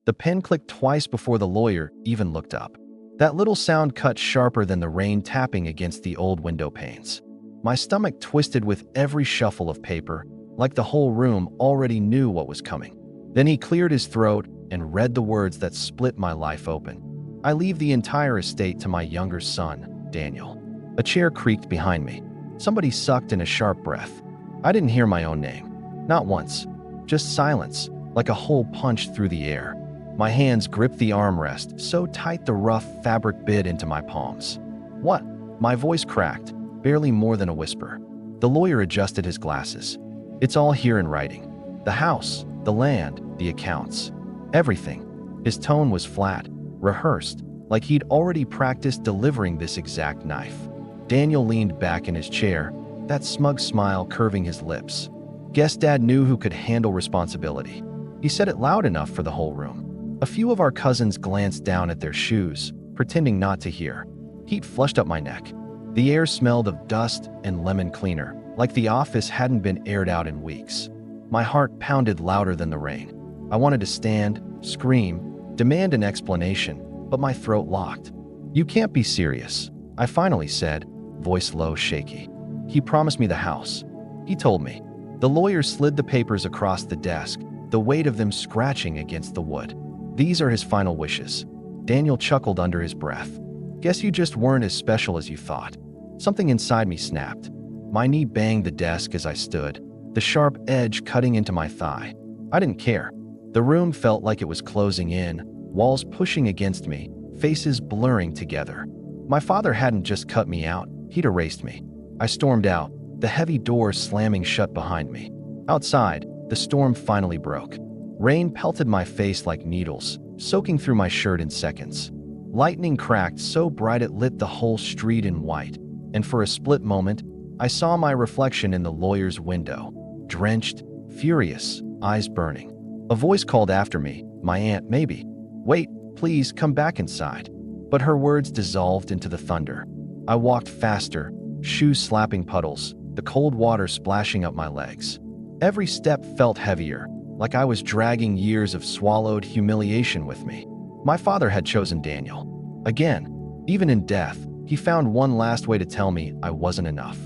The pen clicked twice before the lawyer even looked up. That little sound cut sharper than the rain tapping against the old window panes. My stomach twisted with every shuffle of paper, like the whole room already knew what was coming. Then he cleared his throat and read the words that split my life open. I leave the entire estate to my younger son, Daniel. A chair creaked behind me. Somebody sucked in a sharp breath. I didn't hear my own name. Not once. Just silence, like a hole punched through the air. My hands gripped the armrest so tight the rough fabric bit into my palms. "What?" My voice cracked, barely more than a whisper. The lawyer adjusted his glasses. "It's all here in writing. The house, the land, the accounts. Everything." His tone was flat, rehearsed, like he'd already practiced delivering this exact knife. Daniel leaned back in his chair, that smug smile curving his lips. "Guess Dad knew who could handle responsibility." He said it loud enough for the whole room. A few of our cousins glanced down at their shoes, pretending not to hear. Heat flushed up my neck. The air smelled of dust and lemon cleaner, like the office hadn't been aired out in weeks. My heart pounded louder than the rain. I wanted to stand, scream, demand an explanation, but my throat locked. "You can't be serious," I finally said, voice low, shaky. "He promised me the house. He told me." The lawyer slid the papers across the desk, the weight of them scratching against the wood. "These are his final wishes." Daniel chuckled under his breath. "Guess you just weren't as special as you thought." Something inside me snapped. My knee banged the desk as I stood, the sharp edge cutting into my thigh. I didn't care. The room felt like it was closing in, walls pushing against me, faces blurring together. My father hadn't just cut me out, he'd erased me. I stormed out, the heavy door slamming shut behind me. Outside, the storm finally broke. Rain pelted my face like needles, soaking through my shirt in seconds. Lightning cracked so bright it lit the whole street in white, and for a split moment, I saw my reflection in the lawyer's window, drenched, furious, eyes burning. A voice called after me, my aunt maybe. "Wait, please come back inside." But her words dissolved into the thunder. I walked faster, shoes slapping puddles, the cold water splashing up my legs. Every step felt heavier, like I was dragging years of swallowed humiliation with me. My father had chosen Daniel. Again, even in death, he found one last way to tell me I wasn't enough.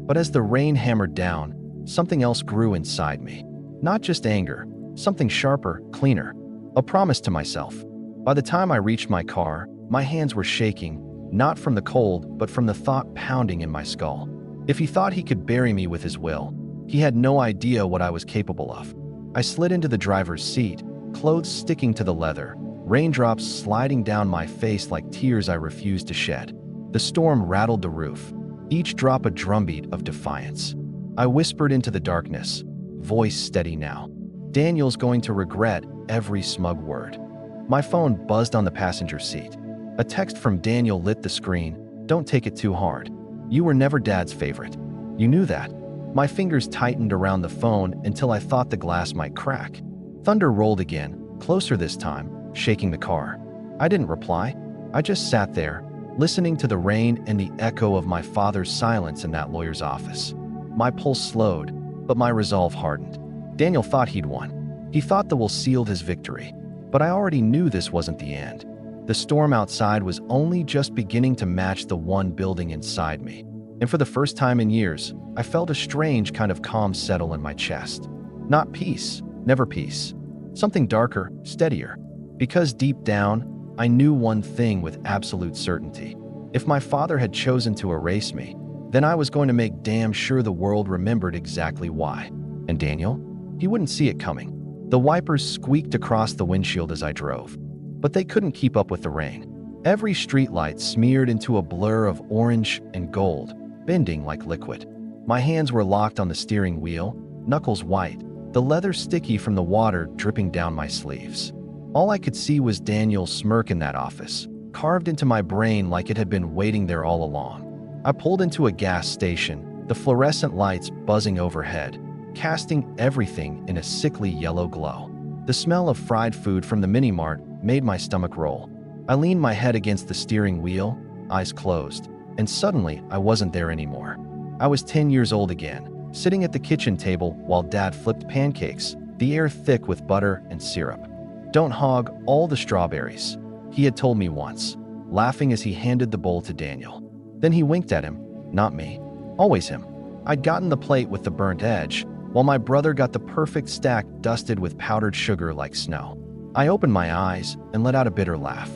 But as the rain hammered down, something else grew inside me. Not just anger, something sharper, cleaner. A promise to myself. By the time I reached my car, my hands were shaking, not from the cold, but from the thought pounding in my skull. If he thought he could bury me with his will, he had no idea what I was capable of. I slid into the driver's seat, clothes sticking to the leather, raindrops sliding down my face like tears I refused to shed. The storm rattled the roof, each drop a drumbeat of defiance. I whispered into the darkness, voice steady now. "Daniel's going to regret every smug word." My phone buzzed on the passenger seat. A text from Daniel lit the screen. "Don't take it too hard. You were never Dad's favorite. You knew that." My fingers tightened around the phone until I thought the glass might crack. Thunder rolled again, closer this time, shaking the car. I didn't reply. I just sat there, listening to the rain and the echo of my father's silence in that lawyer's office. My pulse slowed, but my resolve hardened. Daniel thought he'd won. He thought the will sealed his victory. But I already knew this wasn't the end. The storm outside was only just beginning to match the one building inside me. And for the first time in years, I felt a strange kind of calm settle in my chest. Not peace, never peace. Something darker, steadier. Because deep down, I knew one thing with absolute certainty. If my father had chosen to erase me, then I was going to make damn sure the world remembered exactly why. And Daniel? He wouldn't see it coming. The wipers squeaked across the windshield as I drove. But they couldn't keep up with the rain. Every streetlight smeared into a blur of orange and gold, bending like liquid. My hands were locked on the steering wheel, knuckles white, the leather sticky from the water dripping down my sleeves. All I could see was Daniel's smirk in that office, carved into my brain like it had been waiting there all along. I pulled into a gas station, the fluorescent lights buzzing overhead, casting everything in a sickly yellow glow. The smell of fried food from the mini-mart made my stomach roll. I leaned my head against the steering wheel, eyes closed, and suddenly I wasn't there anymore. I was 10 years old again, sitting at the kitchen table while Dad flipped pancakes, the air thick with butter and syrup. Don't hog all the strawberries, he had told me once, laughing as he handed the bowl to Daniel. Then he winked at him, not me. Always him. I'd gotten the plate with the burnt edge, while my brother got the perfect stack dusted with powdered sugar like snow. I opened my eyes and let out a bitter laugh.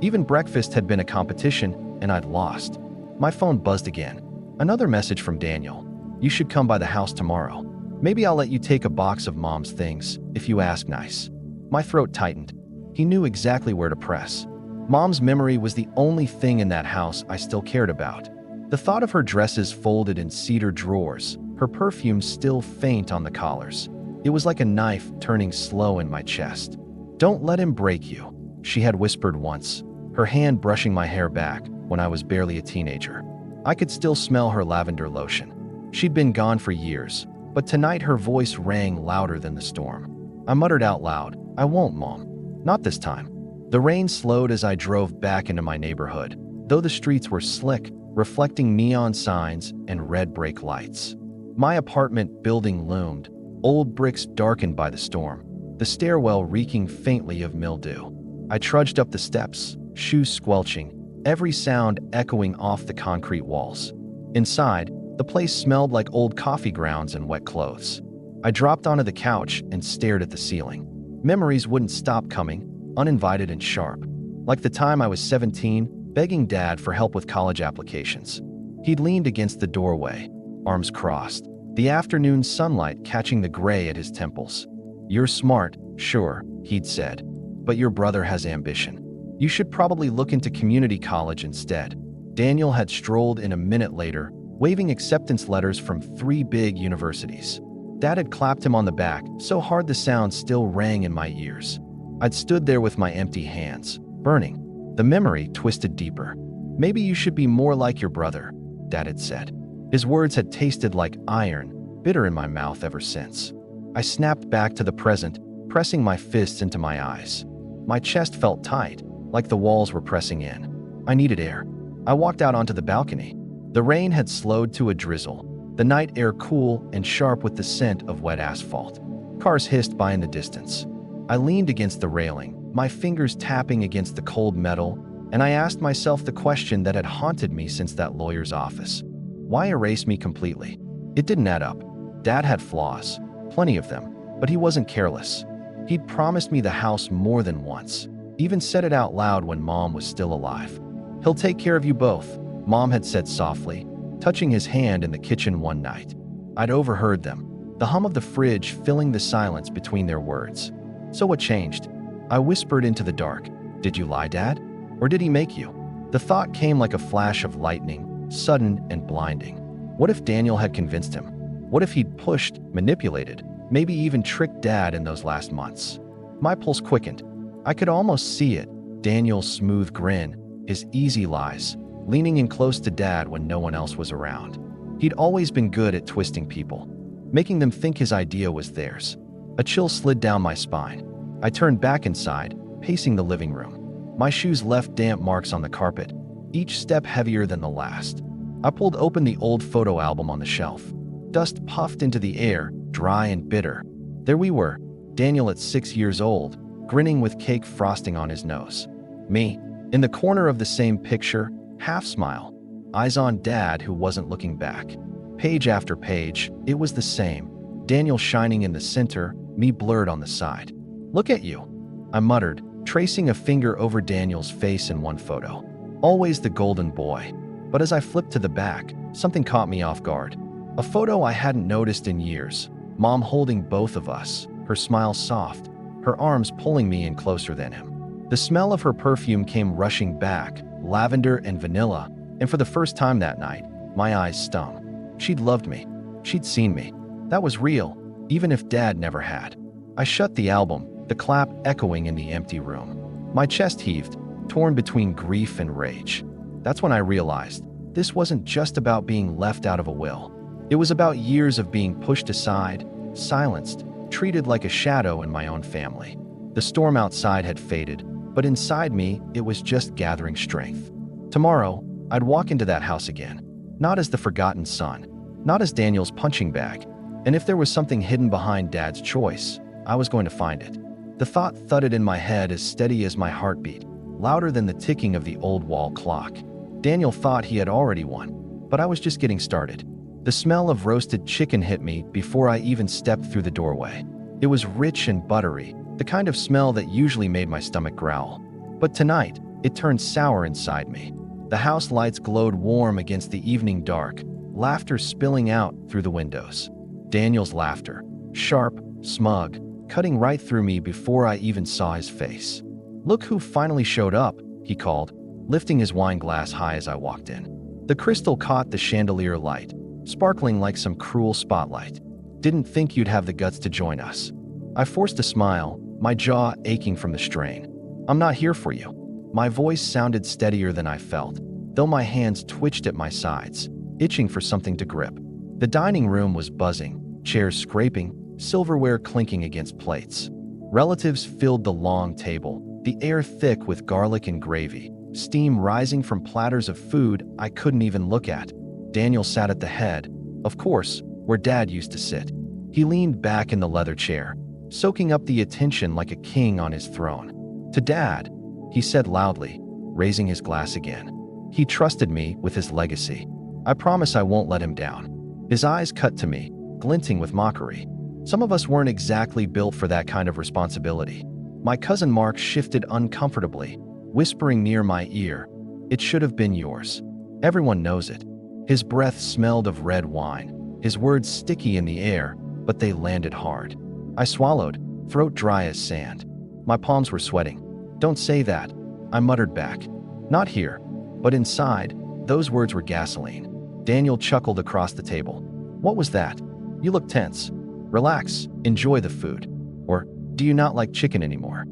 Even breakfast had been a competition, and I'd lost. My phone buzzed again. Another message from Daniel. You should come by the house tomorrow. Maybe I'll let you take a box of Mom's things, if you ask nice. My throat tightened. He knew exactly where to press. Mom's memory was the only thing in that house I still cared about. The thought of her dresses folded in cedar drawers, her perfume still faint on the collars. It was like a knife turning slow in my chest. Don't let him break you, she had whispered once, her hand brushing my hair back when I was barely a teenager. I could still smell her lavender lotion. She'd been gone for years, but tonight her voice rang louder than the storm. I muttered out loud, I won't, Mom. Not this time. The rain slowed as I drove back into my neighborhood, though the streets were slick, reflecting neon signs and red brake lights. My apartment building loomed, old bricks darkened by the storm, the stairwell reeking faintly of mildew. I trudged up the steps, shoes squelching, every sound echoing off the concrete walls. Inside, the place smelled like old coffee grounds and wet clothes. I dropped onto the couch and stared at the ceiling. Memories wouldn't stop coming, uninvited and sharp. Like the time I was 17, begging Dad for help with college applications. He'd leaned against the doorway, arms crossed, the afternoon sunlight catching the gray at his temples. You're smart, sure, he'd said, but your brother has ambition. You should probably look into community college instead. Daniel had strolled in a minute later, waving acceptance letters from 3 big universities. Dad had clapped him on the back, so hard the sound still rang in my ears. I'd stood there with my empty hands, burning. The memory twisted deeper. Maybe you should be more like your brother, Dad had said. His words had tasted like iron, bitter in my mouth ever since. I snapped back to the present, pressing my fists into my eyes. My chest felt tight, like the walls were pressing in. I needed air. I walked out onto the balcony. The rain had slowed to a drizzle, the night air cool and sharp with the scent of wet asphalt. Cars hissed by in the distance. I leaned against the railing, my fingers tapping against the cold metal, and I asked myself the question that had haunted me since that lawyer's office. Why erase me completely? It didn't add up. Dad had flaws, plenty of them, but he wasn't careless. He'd promised me the house more than once, even said it out loud when Mom was still alive. He'll take care of you both, Mom had said softly, touching his hand in the kitchen one night. I'd overheard them, the hum of the fridge filling the silence between their words. So what changed? I whispered into the dark. Did you lie, Dad? Or did he make you? The thought came like a flash of lightning, sudden and blinding. What if Daniel had convinced him? What if he'd pushed, manipulated, maybe even tricked Dad in those last months? My pulse quickened. I could almost see it, Daniel's smooth grin, his easy lies, leaning in close to Dad when no one else was around. He'd always been good at twisting people, making them think his idea was theirs. A chill slid down my spine. I turned back inside, pacing the living room. My shoes left damp marks on the carpet, each step heavier than the last. I pulled open the old photo album on the shelf. Dust puffed into the air, dry and bitter. There we were, Daniel at 6 years old, grinning with cake frosting on his nose. Me, in the corner of the same picture, half smile, eyes on Dad who wasn't looking back. Page after page, it was the same. Daniel shining in the center, me blurred on the side. Look at you, I muttered, tracing a finger over Daniel's face in one photo. Always the golden boy. But as I flipped to the back, something caught me off guard. A photo I hadn't noticed in years. Mom holding both of us, her smile soft, her arms pulling me in closer than him. The smell of her perfume came rushing back, lavender and vanilla, and for the first time that night, my eyes stung. She'd loved me. She'd seen me. That was real, even if Dad never had. I shut the album, the clap echoing in the empty room. My chest heaved, torn between grief and rage. That's when I realized this wasn't just about being left out of a will. It was about years of being pushed aside, silenced, treated like a shadow in my own family. The storm outside had faded, but inside me, it was just gathering strength. Tomorrow, I'd walk into that house again, not as the forgotten son, not as Daniel's punching bag, and if there was something hidden behind Dad's choice, I was going to find it. The thought thudded in my head as steady as my heartbeat, louder than the ticking of the old wall clock. Daniel thought he had already won, but I was just getting started. The smell of roasted chicken hit me before I even stepped through the doorway. It was rich and buttery, the kind of smell that usually made my stomach growl. But tonight, it turned sour inside me. The house lights glowed warm against the evening dark, laughter spilling out through the windows. Daniel's laughter, sharp, smug, cutting right through me before I even saw his face. "Look who finally showed up," he called, lifting his wine glass high as I walked in. The crystal caught the chandelier light, sparkling like some cruel spotlight. "Didn't think you'd have the guts to join us." I forced a smile, my jaw aching from the strain. "I'm not here for you." My voice sounded steadier than I felt, though my hands twitched at my sides, itching for something to grip. The dining room was buzzing, chairs scraping, silverware clinking against plates. Relatives filled the long table, the air thick with garlic and gravy, steam rising from platters of food I couldn't even look at. Daniel sat at the head, of course, where Dad used to sit. He leaned back in the leather chair, soaking up the attention like a king on his throne. "To Dad," he said loudly, raising his glass again. "He trusted me with his legacy. I promise I won't let him down." His eyes cut to me, glinting with mockery. Some of us weren't exactly built for that kind of responsibility. My cousin Mark shifted uncomfortably, whispering near my ear, "It should have been yours. Everyone knows it." His breath smelled of red wine, his words sticky in the air, but they landed hard. I swallowed, throat dry as sand. My palms were sweating. "Don't say that," I muttered back. "Not here." But inside, those words were gasoline. Daniel chuckled across the table. "What was that? You look tense. Relax, enjoy the food. Or, do you not like chicken anymore?"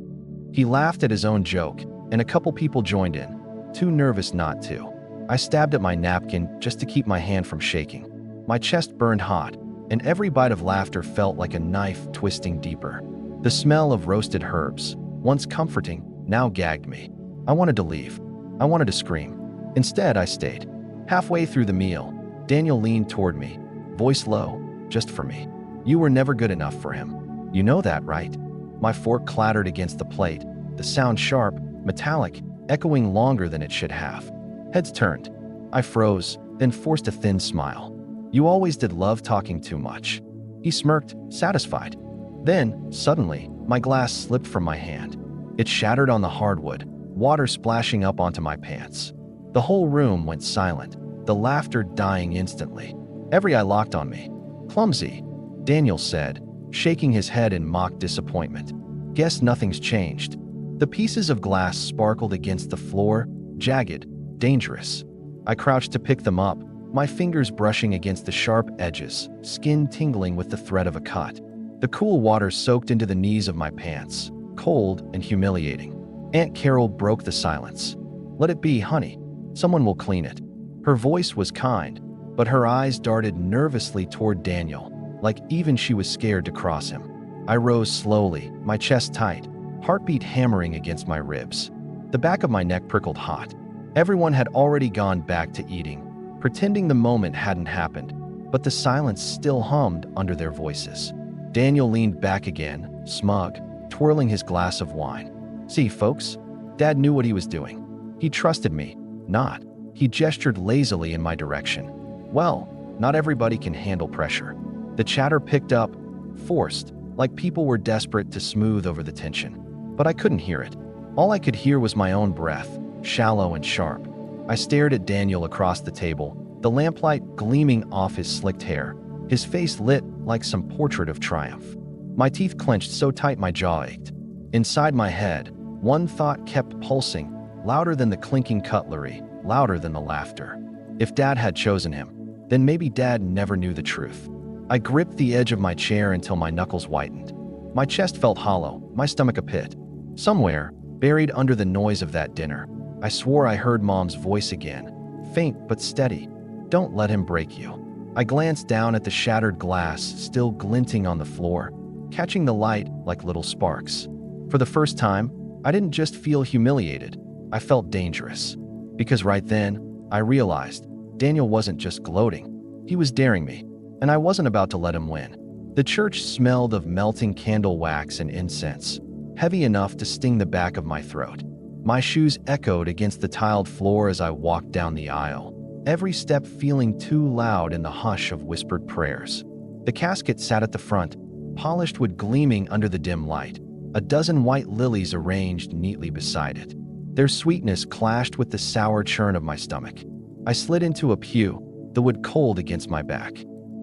He laughed at his own joke, and a couple people joined in, too nervous not to. I stabbed at my napkin just to keep my hand from shaking. My chest burned hot, and every bite of laughter felt like a knife twisting deeper. The smell of roasted herbs, once comforting, now gagged me. I wanted to leave. I wanted to scream. Instead, I stayed. Halfway through the meal, Daniel leaned toward me, voice low, just for me. "You were never good enough for him. You know that, right?" My fork clattered against the plate, the sound sharp, metallic, echoing longer than it should have. Heads turned. I froze, then forced a thin smile. "You always did love talking too much." He smirked, satisfied. Then, suddenly, my glass slipped from my hand. It shattered on the hardwood, water splashing up onto my pants. The whole room went silent, the laughter dying instantly. Every eye locked on me. "Clumsy," Daniel said, shaking his head in mock disappointment. "Guess nothing's changed." The pieces of glass sparkled against the floor, jagged, dangerous. I crouched to pick them up, my fingers brushing against the sharp edges, skin tingling with the threat of a cut. The cool water soaked into the knees of my pants, cold and humiliating. Aunt Carol broke the silence. "Let it be, honey. Someone will clean it." Her voice was kind, but her eyes darted nervously toward Daniel, like even she was scared to cross him. I rose slowly, my chest tight, heartbeat hammering against my ribs. The back of my neck prickled hot. Everyone had already gone back to eating, pretending the moment hadn't happened, but the silence still hummed under their voices. Daniel leaned back again, smug, twirling his glass of wine. "See, folks, Dad knew what he was doing. He trusted me, not." He gestured lazily in my direction. "Well, not everybody can handle pressure." The chatter picked up, forced, like people were desperate to smooth over the tension. But I couldn't hear it. All I could hear was my own breath, shallow and sharp. I stared at Daniel across the table, the lamplight gleaming off his slicked hair, his face lit like some portrait of triumph. My teeth clenched so tight my jaw ached. Inside my head, one thought kept pulsing, louder than the clinking cutlery, louder than the laughter. If Dad had chosen him, then maybe Dad never knew the truth. I gripped the edge of my chair until my knuckles whitened. My chest felt hollow, my stomach a pit. Somewhere, buried under the noise of that dinner, I swore I heard Mom's voice again, faint but steady. "Don't let him break you." I glanced down at the shattered glass still glinting on the floor, catching the light like little sparks. For the first time, I didn't just feel humiliated, I felt dangerous. Because right then, I realized Daniel wasn't just gloating, he was daring me, and I wasn't about to let him win. The church smelled of melting candle wax and incense. heavy enough to sting the back of my throat. My shoes echoed against the tiled floor as I walked down the aisle, every step feeling too loud in the hush of whispered prayers. The casket sat at the front, polished wood gleaming under the dim light, a dozen white lilies arranged neatly beside it. Their sweetness clashed with the sour churn of my stomach. I slid into a pew, the wood cold against my back.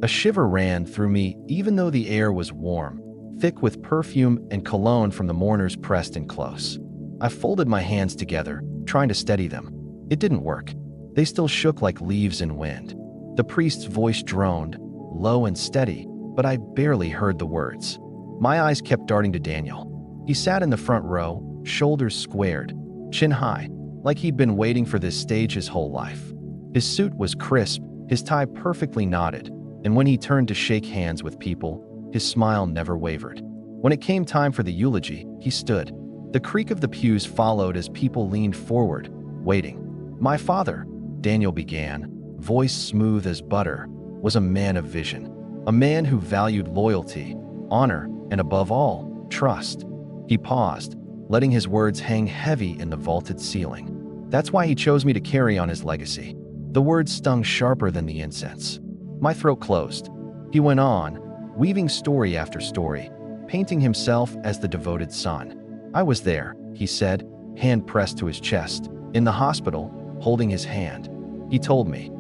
A shiver ran through me even though the air was warm, thick with perfume and cologne from the mourners pressed in close. I folded my hands together, trying to steady them. It didn't work. They still shook like leaves in wind. The priest's voice droned, low and steady, but I barely heard the words. My eyes kept darting to Daniel. He sat in the front row, shoulders squared, chin high, like he'd been waiting for this stage his whole life. His suit was crisp, his tie perfectly knotted, and when he turned to shake hands with people, his smile never wavered. When it came time for the eulogy, he stood. The creak of the pews followed as people leaned forward, waiting. My father, Daniel began, voice smooth as butter, was a man of vision, a man who valued loyalty, honor, and above all, trust. He paused, letting his words hang heavy in the vaulted ceiling. That's why he chose me to carry on his legacy. The words stung sharper than the incense. My throat closed. He went on, weaving story after story, painting himself as the devoted son. I was there, he said, hand pressed to his chest, in the hospital, holding his hand. He told me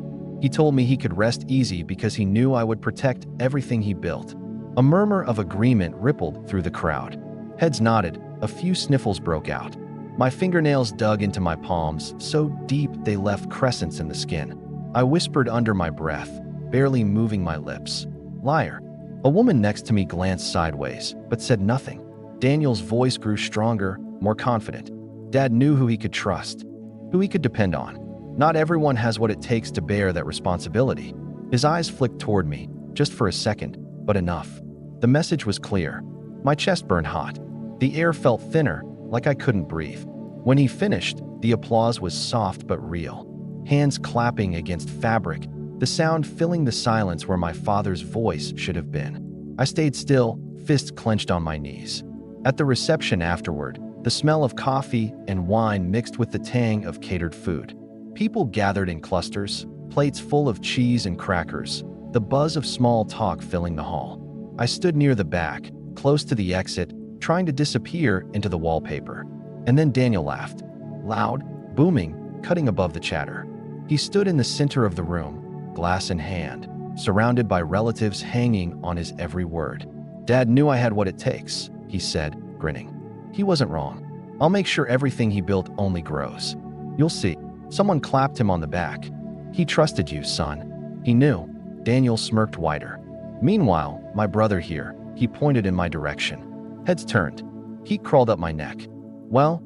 he could rest easy because he knew I would protect everything he built. A murmur of agreement rippled through the crowd. Heads nodded, a few sniffles broke out. My fingernails dug into my palms, so deep they left crescents in the skin. I whispered under my breath, barely moving my lips. Liar. A woman next to me glanced sideways, but said nothing. Daniel's voice grew stronger, more confident. Dad knew who he could trust, who he could depend on. Not everyone has what it takes to bear that responsibility. His eyes flicked toward me, just for a second, but enough. The message was clear. My chest burned hot. The air felt thinner, like I couldn't breathe. When he finished, the applause was soft but real. Hands clapping against fabric, the sound filling the silence where my father's voice should have been. I stayed still, fists clenched on my knees. At the reception afterward, the smell of coffee and wine mixed with the tang of catered food. People gathered in clusters, plates full of cheese and crackers, the buzz of small talk filling the hall. I stood near the back, close to the exit, trying to disappear into the wallpaper. And then Daniel laughed. Loud, booming, cutting above the chatter. He stood in the center of the room, glass in hand, surrounded by relatives hanging on his every word. Dad knew I had what it takes, he said, grinning. He wasn't wrong. I'll make sure everything he built only grows. You'll see. Someone clapped him on the back. He trusted you, son. He knew. Daniel smirked wider. Meanwhile, my brother here, he pointed in my direction. Heads turned. Heat crawled up my neck. Well,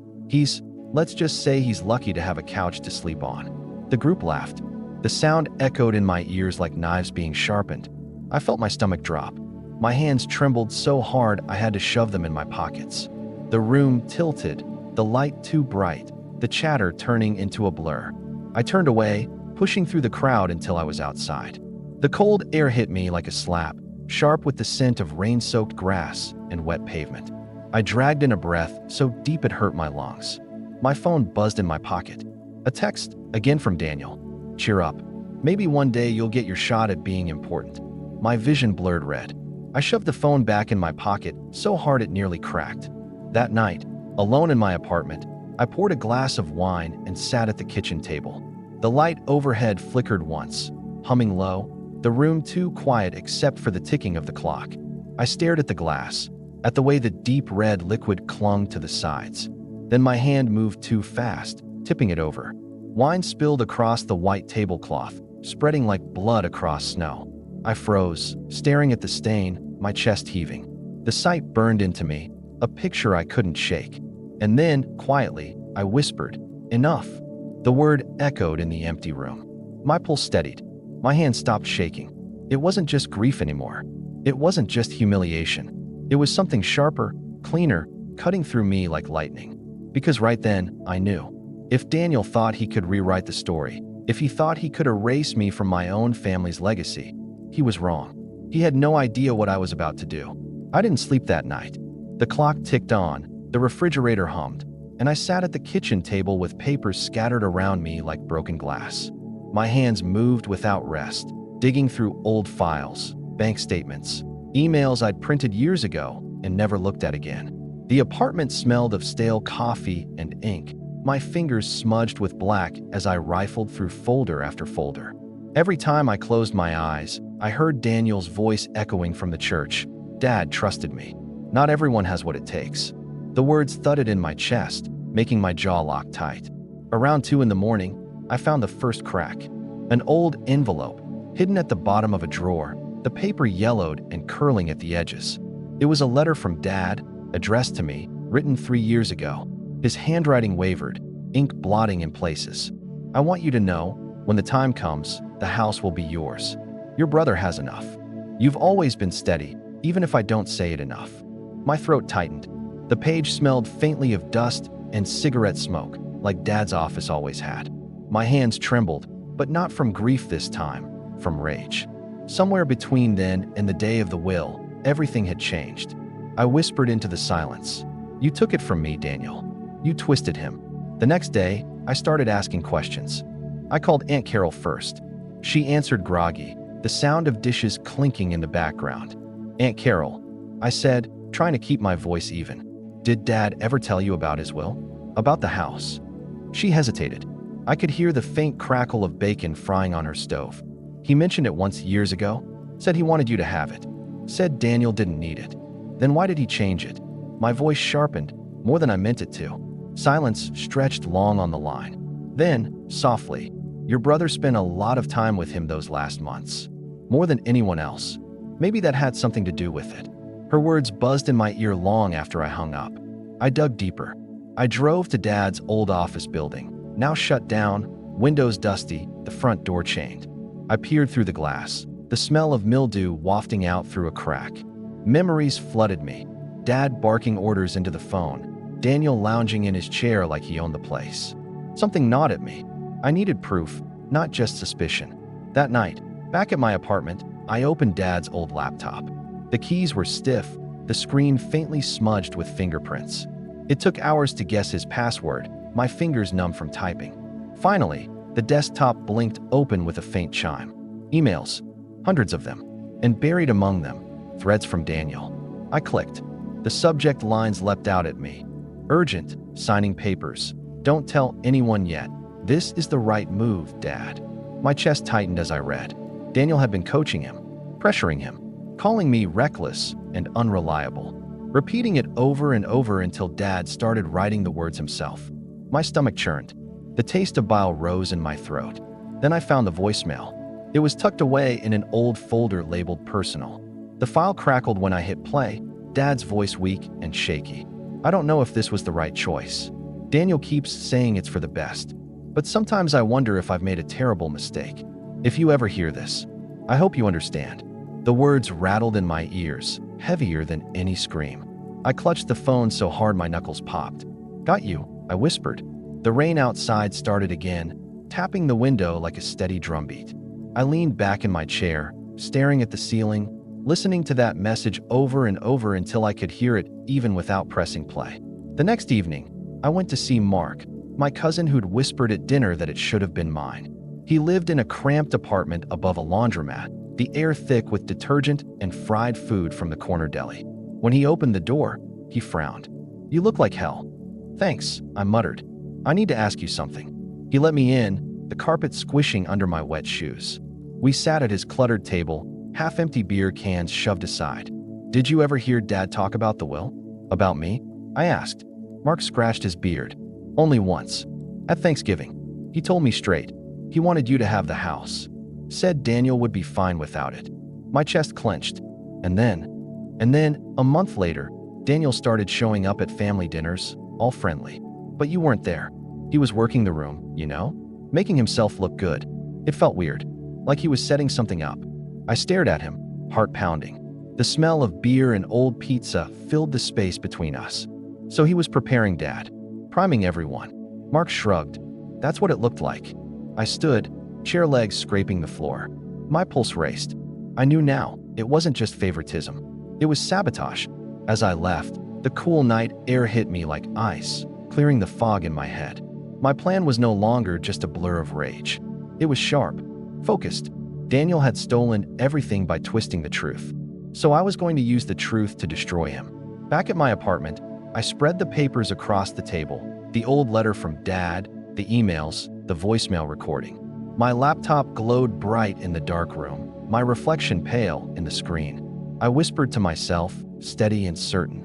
let's just say he's lucky to have a couch to sleep on. The group laughed. The sound echoed in my ears like knives being sharpened. I felt my stomach drop. My hands trembled so hard I had to shove them in my pockets. The room tilted, the light too bright, the chatter turning into a blur. I turned away, pushing through the crowd until I was outside. The cold air hit me like a slap, sharp with the scent of rain-soaked grass and wet pavement. I dragged in a breath so deep it hurt my lungs. My phone buzzed in my pocket. A text, again from Daniel. Cheer up. Maybe one day you'll get your shot at being important. My vision blurred red. I shoved the phone back in my pocket so hard it nearly cracked. That night, alone in my apartment, I poured a glass of wine and sat at the kitchen table. The light overhead flickered once, humming low, the room too quiet except for the ticking of the clock. I stared at the glass, at the way the deep red liquid clung to the sides. Then my hand moved too fast, tipping it over. Wine spilled across the white tablecloth, spreading like blood across snow. I froze, staring at the stain, my chest heaving. The sight burned into me, a picture I couldn't shake. And then, quietly, I whispered, "Enough." The word echoed in the empty room. My pulse steadied. My hand stopped shaking. It wasn't just grief anymore. It wasn't just humiliation. It was something sharper, cleaner, cutting through me like lightning. Because right then, I knew. If Daniel thought he could rewrite the story, if he thought he could erase me from my own family's legacy, he was wrong. He had no idea what I was about to do. I didn't sleep that night. The clock ticked on, The refrigerator hummed, and I sat at the kitchen table with papers scattered around me like broken glass. My hands moved without rest, digging through old files, bank statements, emails I'd printed years ago and never looked at again. The apartment smelled of stale coffee and ink, my fingers smudged with black as I rifled through folder after folder. Every time I closed my eyes, I heard Daniel's voice echoing from the church. Dad trusted me. Not everyone has what it takes. The words thudded in my chest, making my jaw lock tight. Around 2 in the morning, I found the first crack. An old envelope, hidden at the bottom of a drawer, the paper yellowed and curling at the edges. It was a letter from Dad, addressed to me, written 3 years ago. His handwriting wavered, ink blotting in places. I want you to know, when the time comes, the house will be yours. Your brother has enough. You've always been steady, even if I don't say it enough. My throat tightened. The page smelled faintly of dust and cigarette smoke, like Dad's office always had. My hands trembled, but not from grief this time, from rage. Somewhere between then and the day of the will, everything had changed. I whispered into the silence. You took it from me, Daniel. You twisted him. The next day, I started asking questions. I called Aunt Carol first. She answered groggy, the sound of dishes clinking in the background. Aunt Carol, I said, trying to keep my voice even. Did Dad ever tell you about his will? About the house? She hesitated. I could hear the faint crackle of bacon frying on her stove. He mentioned it once years ago, said he wanted you to have it, said Daniel didn't need it. Then why did he change it? My voice sharpened, more than I meant it to. Silence stretched long on the line. Then, softly, your brother spent a lot of time with him those last months. More than anyone else. Maybe that had something to do with it. Her words buzzed in my ear long after I hung up. I dug deeper. I drove to Dad's old office building, now shut down, windows dusty, the front door chained. I peered through the glass, the smell of mildew wafting out through a crack. Memories flooded me. Dad barking orders into the phone, Daniel lounging in his chair like he owned the place. Something gnawed at me. I needed proof, not just suspicion. That night, back at my apartment, I opened Dad's old laptop. The keys were stiff, the screen faintly smudged with fingerprints. It took hours to guess his password, my fingers numb from typing. Finally, the desktop blinked open with a faint chime. Emails, hundreds of them, and buried among them, threads from Daniel. I clicked. The subject lines leapt out at me. Urgent, signing papers. Don't tell anyone yet. This is the right move, Dad. My chest tightened as I read. Daniel had been coaching him, pressuring him, calling me reckless and unreliable, repeating it over and over until Dad started writing the words himself. My stomach churned. The taste of bile rose in my throat. Then I found the voicemail. It was tucked away in an old folder labeled personal. The file crackled when I hit play, Dad's voice weak and shaky. I don't know if this was the right choice. Daniel keeps saying it's for the best, but sometimes I wonder if I've made a terrible mistake. If you ever hear this, I hope you understand. The words rattled in my ears, heavier than any scream. I clutched the phone so hard my knuckles popped. Got you, I whispered. The rain outside started again, tapping the window like a steady drumbeat. I leaned back in my chair, staring at the ceiling, listening to that message over and over until I could hear it even without pressing play. The next evening, I went to see Mark, my cousin who'd whispered at dinner that it should have been mine. He lived in a cramped apartment above a laundromat, the air thick with detergent and fried food from the corner deli. When he opened the door, he frowned. You look like hell. Thanks, I muttered. I need to ask you something. He let me in, the carpet squishing under my wet shoes. We sat at his cluttered table, half-empty beer cans shoved aside. Did you ever hear Dad talk about the will? About me? I asked. Mark scratched his beard. Only once. At Thanksgiving. He told me straight. He wanted you to have the house. Said Daniel would be fine without it. My chest clenched. And then, a month later, Daniel started showing up at family dinners, all friendly. But you weren't there. He was working the room, you know? Making himself look good. It felt weird. Like he was setting something up. I stared at him, heart pounding. The smell of beer and old pizza filled the space between us. So he was preparing Dad. Priming everyone. Mark shrugged. That's what it looked like. I stood, chair legs scraping the floor. My pulse raced. I knew now, it wasn't just favoritism. It was sabotage. As I left, The cool night air hit me like ice, clearing the fog in my head. My plan was no longer just a blur of rage. It was sharp, focused. Daniel had stolen everything by twisting the truth. So I was going to use the truth to destroy him. Back at my apartment, I spread the papers across the table. The old letter from Dad, the emails, the voicemail recording. My laptop glowed bright in the dark room, my reflection pale in the screen. I whispered to myself, steady and certain,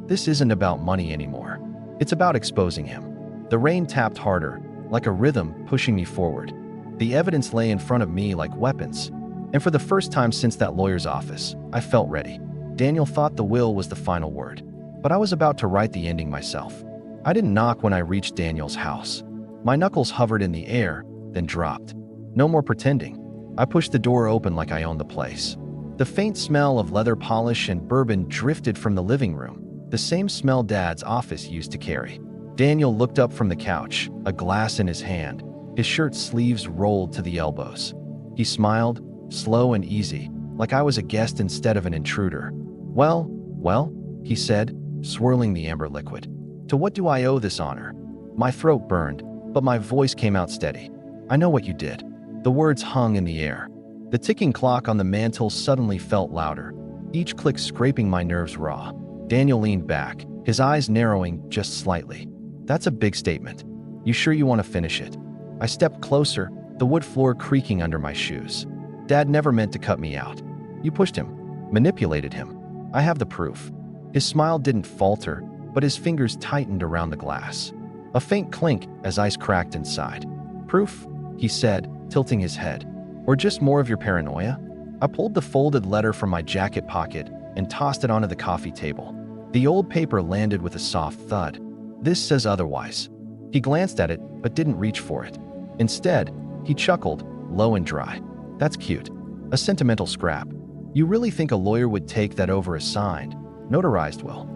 "This isn't about money anymore. It's about exposing him." The rain tapped harder, like a rhythm pushing me forward. The evidence lay in front of me like weapons. And for the first time since that lawyer's office, I felt ready. Daniel thought the will was the final word, but I was about to write the ending myself. I didn't knock when I reached Daniel's house. My knuckles hovered in the air, then dropped. No more pretending. I pushed the door open like I owned the place. The faint smell of leather polish and bourbon drifted from the living room, the same smell Dad's office used to carry. Daniel looked up from the couch, a glass in his hand, his shirt sleeves rolled to the elbows. He smiled, slow and easy, like I was a guest instead of an intruder. Well, he said, swirling the amber liquid. To what do I owe this honor? My throat burned, but my voice came out steady. I know what you did. The words hung in the air. The ticking clock on the mantel suddenly felt louder, each click scraping my nerves raw. Daniel leaned back, his eyes narrowing just slightly. That's a big statement. You sure you want to finish it? I stepped closer, the wood floor creaking under my shoes. Dad never meant to cut me out. You pushed him, manipulated him. I have the proof. His smile didn't falter, but his fingers tightened around the glass. A faint clink as ice cracked inside. Proof? He said, tilting his head. Or just more of your paranoia? I pulled the folded letter from my jacket pocket and tossed it onto the coffee table. The old paper landed with a soft thud. This says otherwise. He glanced at it, but didn't reach for it. Instead, he chuckled, low and dry. That's cute. A sentimental scrap. You really think a lawyer would take that over a signed, notarized will?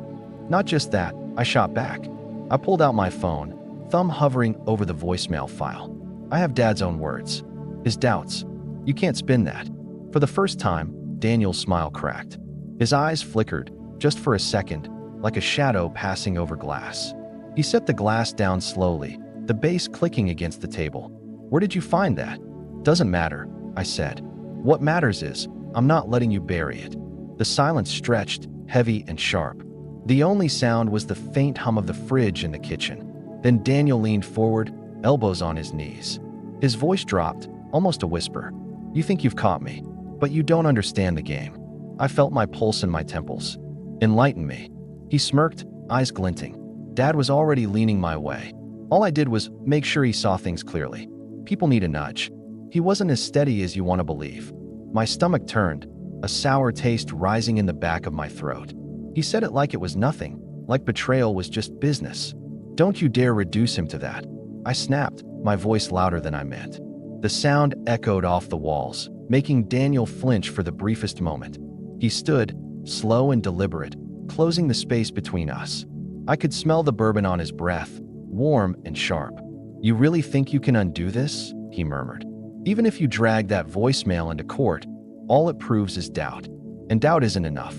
Not just that, I shot back. I pulled out my phone, thumb hovering over the voicemail file. I have Dad's own words. His doubts. You can't spin that. For the first time, Daniel's smile cracked. His eyes flickered, just for a second, like a shadow passing over glass. He set the glass down slowly, the base clicking against the table. Where did you find that? Doesn't matter, I said. What matters is, I'm not letting you bury it. The silence stretched, heavy and sharp. The only sound was the faint hum of the fridge in the kitchen. Then Daniel leaned forward, elbows on his knees. His voice dropped, almost a whisper. You think you've caught me, but you don't understand the game. I felt my pulse in my temples. Enlighten me. He smirked, eyes glinting. Dad was already leaning my way. All I did was make sure he saw things clearly. People need a nudge. He wasn't as steady as you want to believe. My stomach turned, a sour taste rising in the back of my throat. He said it like it was nothing, like betrayal was just business. Don't you dare reduce him to that. I snapped, my voice louder than I meant. The sound echoed off the walls, making Daniel flinch for the briefest moment. He stood, slow and deliberate, closing the space between us. I could smell the bourbon on his breath, warm and sharp. You really think you can undo this? He murmured. Even if you drag that voicemail into court, all it proves is doubt. And doubt isn't enough.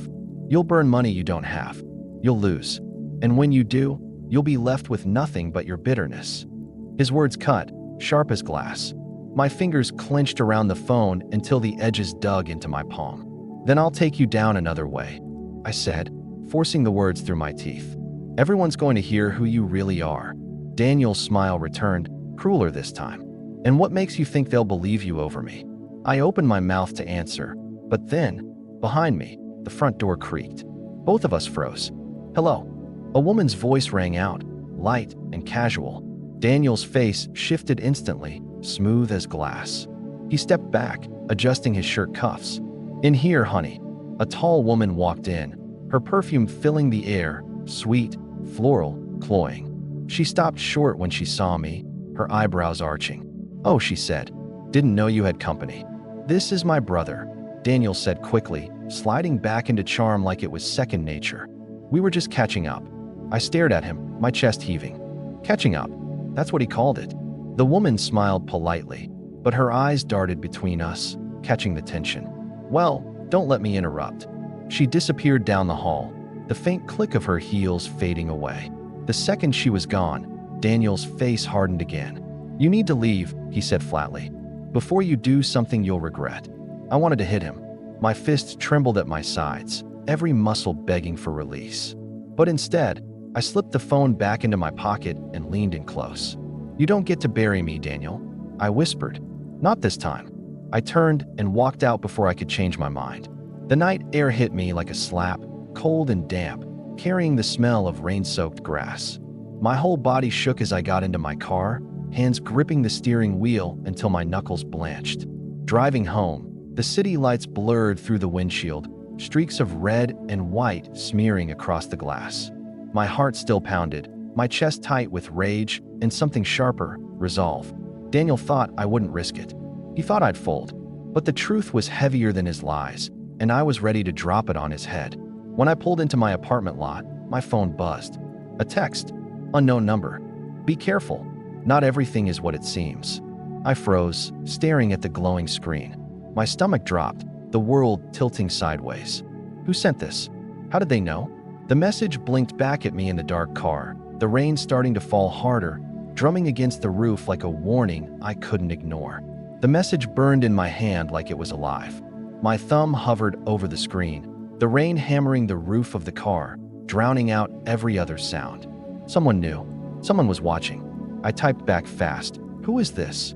You'll burn money you don't have. You'll lose. And when you do, you'll be left with nothing but your bitterness. His words cut, sharp as glass. My fingers clenched around the phone until the edges dug into my palm. Then I'll take you down another way, I said, forcing the words through my teeth. Everyone's going to hear who you really are. Daniel's smile returned, crueler this time. And what makes you think they'll believe you over me? I opened my mouth to answer, but then, behind me, the front door creaked. Both of us froze. Hello. A woman's voice rang out, light and casual. Daniel's face shifted instantly, smooth as glass. He stepped back, adjusting his shirt cuffs. In here, honey. A tall woman walked in, her perfume filling the air, sweet, floral, cloying. She stopped short when she saw me, her eyebrows arching. Oh, she said. Didn't know you had company. This is my brother, Daniel said quickly, sliding back into charm like it was second nature. We were just catching up. I stared at him, my chest heaving. Catching up. That's what he called it. The woman smiled politely, but her eyes darted between us, catching the tension. Well, don't let me interrupt. She disappeared down the hall, the faint click of her heels fading away. The second she was gone, Daniel's face hardened again. "You need to leave," he said flatly. "Before you do something you'll regret." I wanted to hit him. My fists trembled at my sides, every muscle begging for release. But instead, I slipped the phone back into my pocket and leaned in close. "You don't get to bury me, Daniel," I whispered. "Not this time." I turned and walked out before I could change my mind. The night air hit me like a slap, cold and damp, carrying the smell of rain-soaked grass. My whole body shook as I got into my car, hands gripping the steering wheel until my knuckles blanched. Driving home, the city lights blurred through the windshield, streaks of red and white smearing across the glass. My heart still pounded, my chest tight with rage and something sharper, resolve. Daniel thought I wouldn't risk it. He thought I'd fold. But the truth was heavier than his lies, and I was ready to drop it on his head. When I pulled into my apartment lot, my phone buzzed. A text. Unknown number. "Be careful. Not everything is what it seems." I froze, staring at the glowing screen. My stomach dropped, the world tilting sideways. Who sent this? How did they know? The message blinked back at me in the dark car, the rain starting to fall harder, drumming against the roof like a warning I couldn't ignore. The message burned in my hand like it was alive. My thumb hovered over the screen, the rain hammering the roof of the car, drowning out every other sound. Someone knew. Someone was watching. I typed back fast. "Who is this?"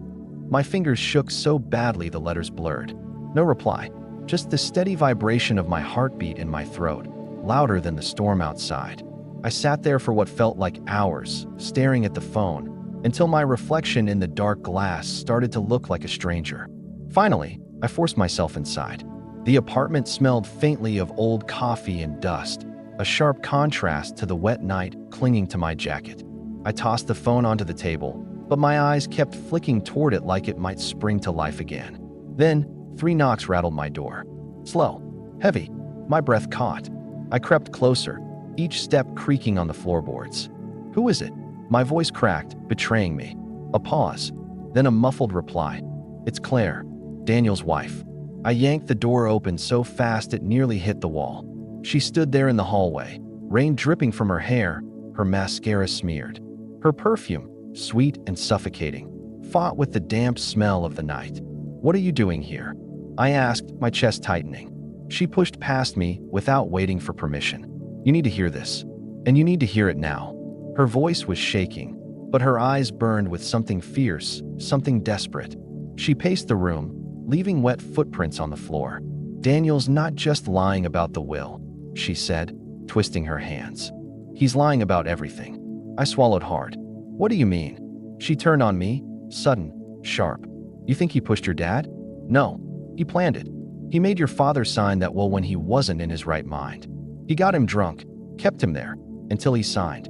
My fingers shook so badly the letters blurred. No reply, just the steady vibration of my heartbeat in my throat, louder than the storm outside. I sat there for what felt like hours, staring at the phone, until my reflection in the dark glass started to look like a stranger. Finally, I forced myself inside. The apartment smelled faintly of old coffee and dust, a sharp contrast to the wet night clinging to my jacket. I tossed the phone onto the table, but my eyes kept flicking toward it like it might spring to life again. Then, 3 knocks rattled my door. Slow, heavy, my breath caught. I crept closer, each step creaking on the floorboards. "Who is it?" My voice cracked, betraying me. A pause, then a muffled reply. "It's Claire, Daniel's wife." I yanked the door open so fast it nearly hit the wall. She stood there in the hallway, rain dripping from her hair, her mascara smeared. Her perfume, sweet and suffocating, fought with the damp smell of the night. "What are you doing here?" I asked, my chest tightening. She pushed past me without waiting for permission. "You need to hear this, and you need to hear it now." Her voice was shaking, but her eyes burned with something fierce, something desperate. She paced the room, leaving wet footprints on the floor. "Daniel's not just lying about the will," she said, twisting her hands. "He's lying about everything." I swallowed hard. "What do you mean?" She turned on me, sudden, sharp. "You think he pushed your dad?" "No, he planned it. He made your father sign that will when he wasn't in his right mind. He got him drunk, kept him there, until he signed."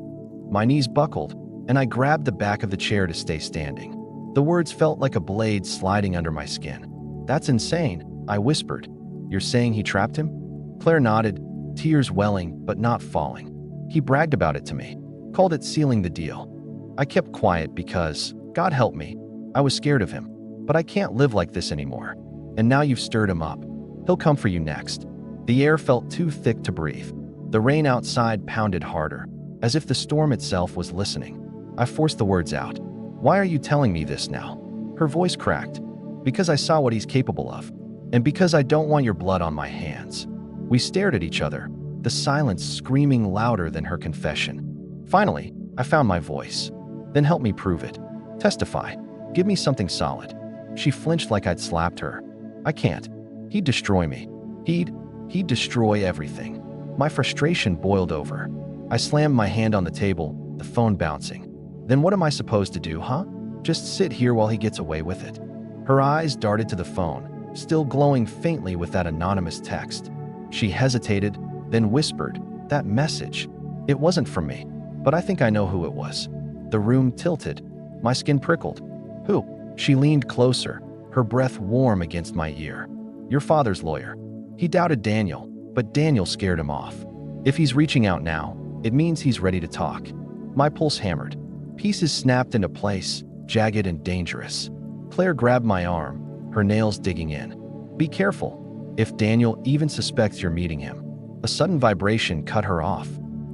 My knees buckled, and I grabbed the back of the chair to stay standing. The words felt like a blade sliding under my skin. "That's insane," I whispered. "You're saying he trapped him?" Claire nodded, tears welling but not falling. "He bragged about it to me, called it sealing the deal." I kept quiet because, God help me, I was scared of him. But I can't live like this anymore. And now you've stirred him up. He'll come for you next. The air felt too thick to breathe. The rain outside pounded harder, as if the storm itself was listening. I forced the words out. "Why are you telling me this now?" Her voice cracked. "Because I saw what he's capable of. And because I don't want your blood on my hands." We stared at each other, the silence screaming louder than her confession. Finally, I found my voice. "Then help me prove it. Testify. Give me something solid." She flinched like I'd slapped her. "I can't. He'd destroy me. He'd destroy everything." My frustration boiled over. I slammed my hand on the table, the phone bouncing. "Then what am I supposed to do, huh? Just sit here while he gets away with it?" Her eyes darted to the phone, still glowing faintly with that anonymous text. She hesitated, then whispered, "That message. It wasn't from me, but I think I know who it was." The room tilted. My skin prickled. "Who?" She leaned closer, her breath warm against my ear. "Your father's lawyer. He doubted Daniel, but Daniel scared him off. If he's reaching out now, it means he's ready to talk." My pulse hammered. Pieces snapped into place, jagged and dangerous. Claire grabbed my arm, her nails digging in. "Be careful. If Daniel even suspects you're meeting him." A sudden vibration cut her off.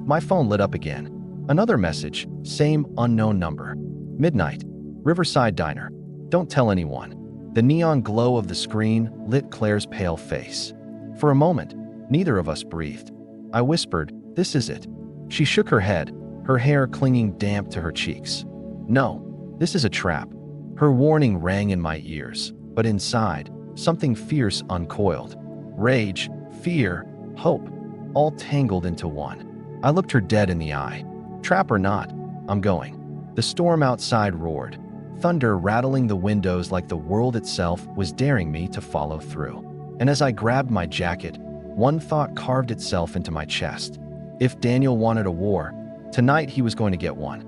My phone lit up again. Another message, same unknown number. Midnight, Riverside Diner. Don't tell anyone. The neon glow of the screen lit Claire's pale face. For a moment, neither of us breathed. I whispered, "This is it." She shook her head, her hair clinging damp to her cheeks. "No, this is a trap." Her warning rang in my ears, but inside, something fierce uncoiled. Rage, fear, hope, all tangled into one. I looked her dead in the eye. "Trap or not, I'm going." The storm outside roared, thunder rattling the windows like the world itself was daring me to follow through. And as I grabbed my jacket, one thought carved itself into my chest. If Daniel wanted a war, tonight he was going to get one.